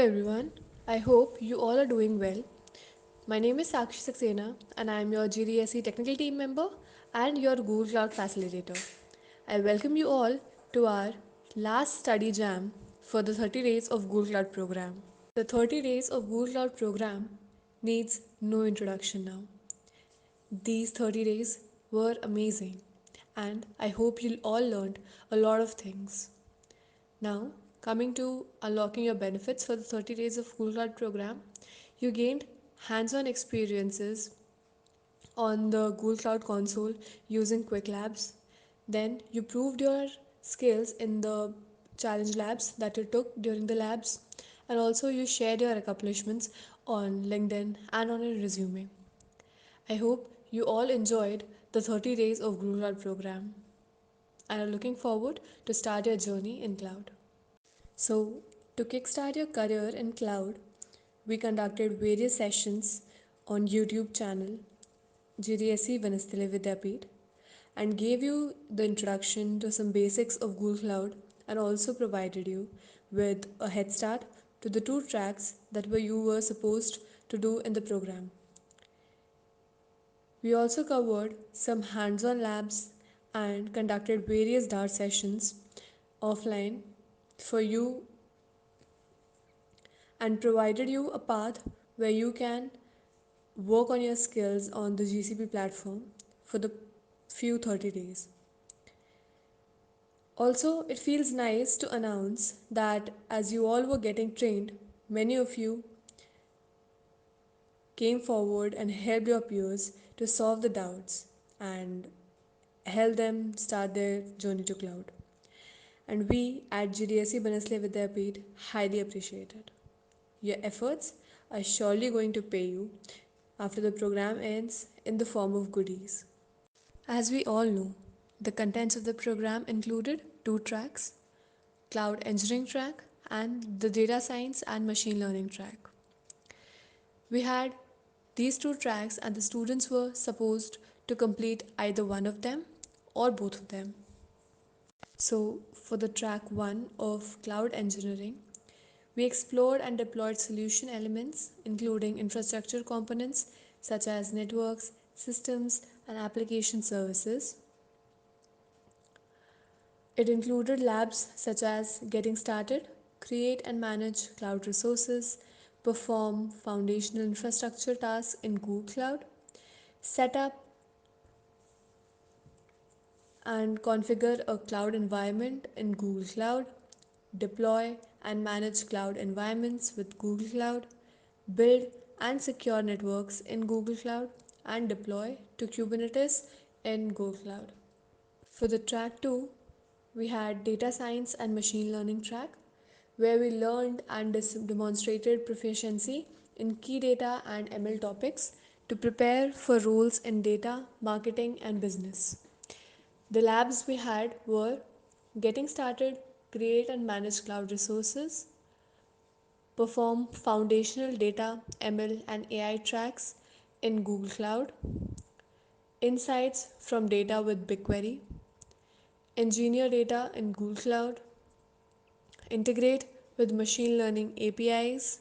everyone, I hope you all are doing well. My name is Sakshi Saxena and I am your GDSE technical team member and your Google Cloud facilitator. I welcome you all to our last study jam for the 30 days of Google Cloud program. The 30 days of Google Cloud program needs no introduction now. These 30 days were amazing and I hope you all learned a lot of things. Now, coming to unlocking your benefits for the 30 days of Google Cloud program, you gained hands on experiences on the Google Cloud console using Quick Labs. Then, you proved your skills in the challenge labs that you took during the labs, and also you shared your accomplishments on LinkedIn and on your resume. I hope you all enjoyed the 30 days of Google Cloud program and are looking forward to start your journey in cloud. So, to kickstart your career in cloud, we conducted various sessions on YouTube channel GDSE Vanastile Vidyapeeth and gave you the introduction to some basics of Google Cloud and also provided you with a head start to the two tracks that you were supposed to do in the program. We also covered some hands-on labs and conducted various Dart sessions offline for you and provided you a path where you can work on your skills on the GCP platform for the few 30 days. Also, it feels nice to announce that as you all were getting trained, many of you came forward and helped your peers to solve the doubts and help them start their journey to cloud. And we at GDSE Banasle Vidyapeeth highly appreciate it. Your efforts are surely going to pay you after the program ends in the form of goodies. As we all know, the contents of the program included two tracks, Cloud Engineering track and the Data Science and Machine Learning track. We had these two tracks and the students were supposed to complete either one of them or both of them. So for the track 1 of Cloud Engineering, we explored and deployed solution elements including infrastructure components such as networks, systems, and application services. It included labs such as getting started, create and manage cloud resources, perform foundational infrastructure tasks in Google Cloud, set up and configure a cloud environment in Google Cloud, deploy and manage cloud environments with Google Cloud, build and secure networks in Google Cloud, and deploy to Kubernetes in Google Cloud. For the track 2, we had data science and machine learning track where we learned and demonstrated proficiency in key data and ML topics to prepare for roles in data, marketing and business. The labs we had were getting started, create and manage cloud resources, perform foundational data, ML and AI tracks in Google Cloud, insights from data with BigQuery, engineer data in Google Cloud, integrate with machine learning APIs,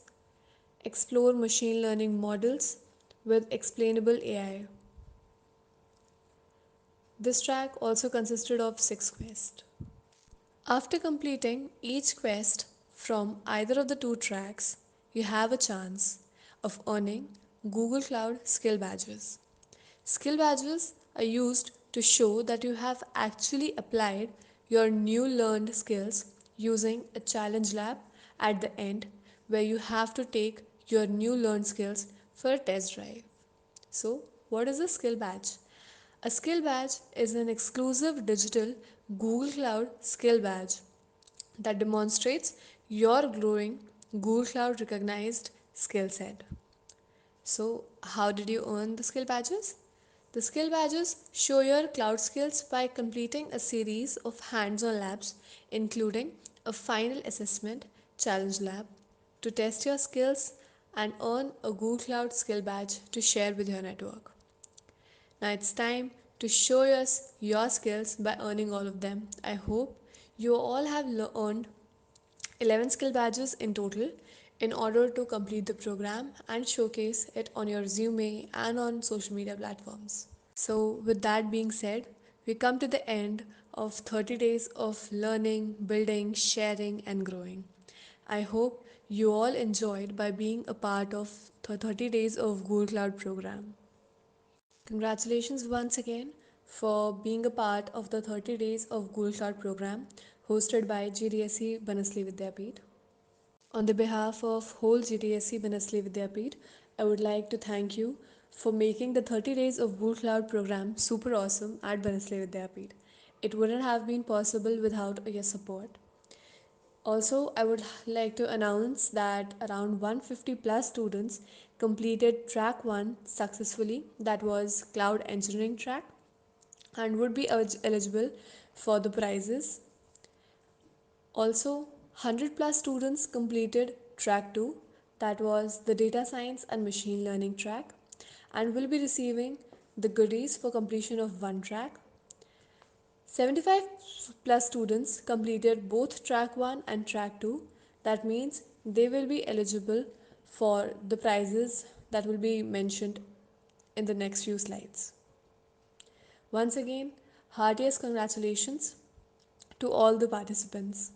explore machine learning models with explainable AI. This track also consisted of 6 quests. After completing each quest from either of the two tracks, you have a chance of earning Google Cloud Skill Badges. Skill badges are used to show that you have actually applied your new learned skills using a challenge lab at the end where you have to take your new learned skills for a test drive. So, what is a skill badge? A skill badge is an exclusive digital Google Cloud skill badge that demonstrates your growing Google Cloud recognized skill set. So, how did you earn the skill badges? The skill badges show your cloud skills by completing a series of hands-on labs, including a final assessment challenge lab to test your skills and earn a Google Cloud skill badge to share with your network. Now it's time to show us your skills by earning all of them. I hope you all have earned 11 skill badges in total in order to complete the program and showcase it on your resume and on social media platforms. So, with that being said, we come to the end of 30 days of learning, building, sharing, and growing. I hope you all enjoyed by being a part of the 30 days of Google Cloud program. Congratulations once again for being a part of the 30 days of Google Cloud program hosted by GDSE Banasli Vidyapeeth. On the behalf of whole GDSE Banasli Vidyapeeth, I would like to thank you for making the 30 days of Google Cloud program super awesome at Banasli Vidyapeeth. It wouldn't have been possible without your support. Also, I would like to announce that around 150 plus students completed track 1 successfully, that was cloud engineering track, and would be eligible for the prizes. Also, 100 plus students completed track 2, that was the data science and machine learning track, and will be receiving the goodies for completion of one track. 75 plus students completed both track 1 and track 2. That means they will be eligible for the prizes that will be mentioned in the next few slides. Once again, heartiest congratulations to all the participants.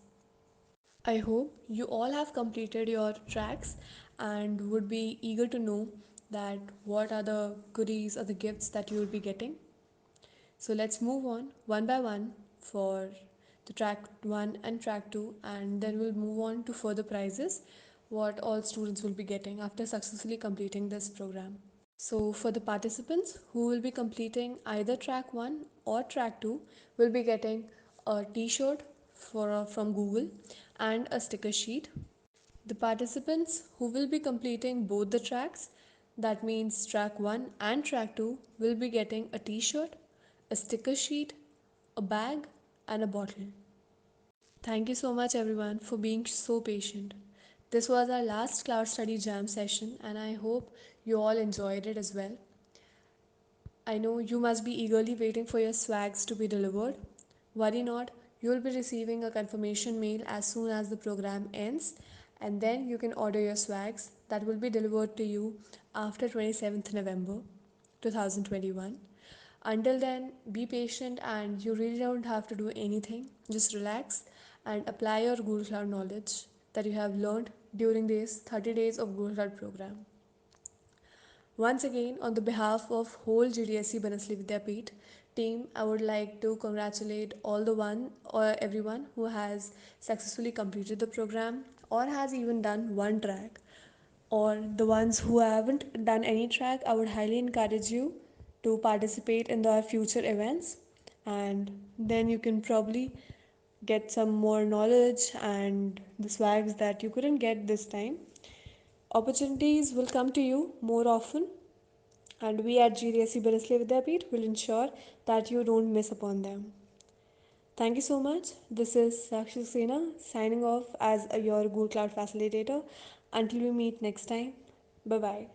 I hope you all have completed your tracks and would be eager to know that what are the goodies or the gifts that you will be getting. So let's move on one by one for the track 1 and track 2, and then we'll move on to further prizes what all students will be getting after successfully completing this program. So for the participants who will be completing either track 1 or track 2 will be getting a t-shirt from Google and a sticker sheet. The participants who will be completing both the tracks, that means track 1 and track 2, will be getting a t-shirt, a sticker sheet, a bag, and a bottle. Thank you so much, everyone, for being so patient. This was our last Cloud Study Jam session, and I hope you all enjoyed it as well. I know you must be eagerly waiting for your swags to be delivered. Worry not, you will be receiving a confirmation mail as soon as the program ends, and then you can order your swags that will be delivered to you after 27th November 2021. Until then, be patient and you really don't have to do anything. Just relax and apply your Google Cloud knowledge that you have learned during these 30 days of Google Cloud program. Once again, on the behalf of whole GDSE Banasli Vidyapeeth team, I would like to congratulate all the one or everyone who has successfully completed the program or has even done one track. Or the ones who haven't done any track, I would highly encourage you to participate in the future events, and then you can probably get some more knowledge and the swags that you couldn't get this time. Opportunities will come to you more often, and we at GDSE Banasli Vidyapeeth will ensure that you don't miss upon them. Thank you so much. This is Sakshi Saxena signing off as your Google Cloud facilitator. Until we meet next time, bye bye.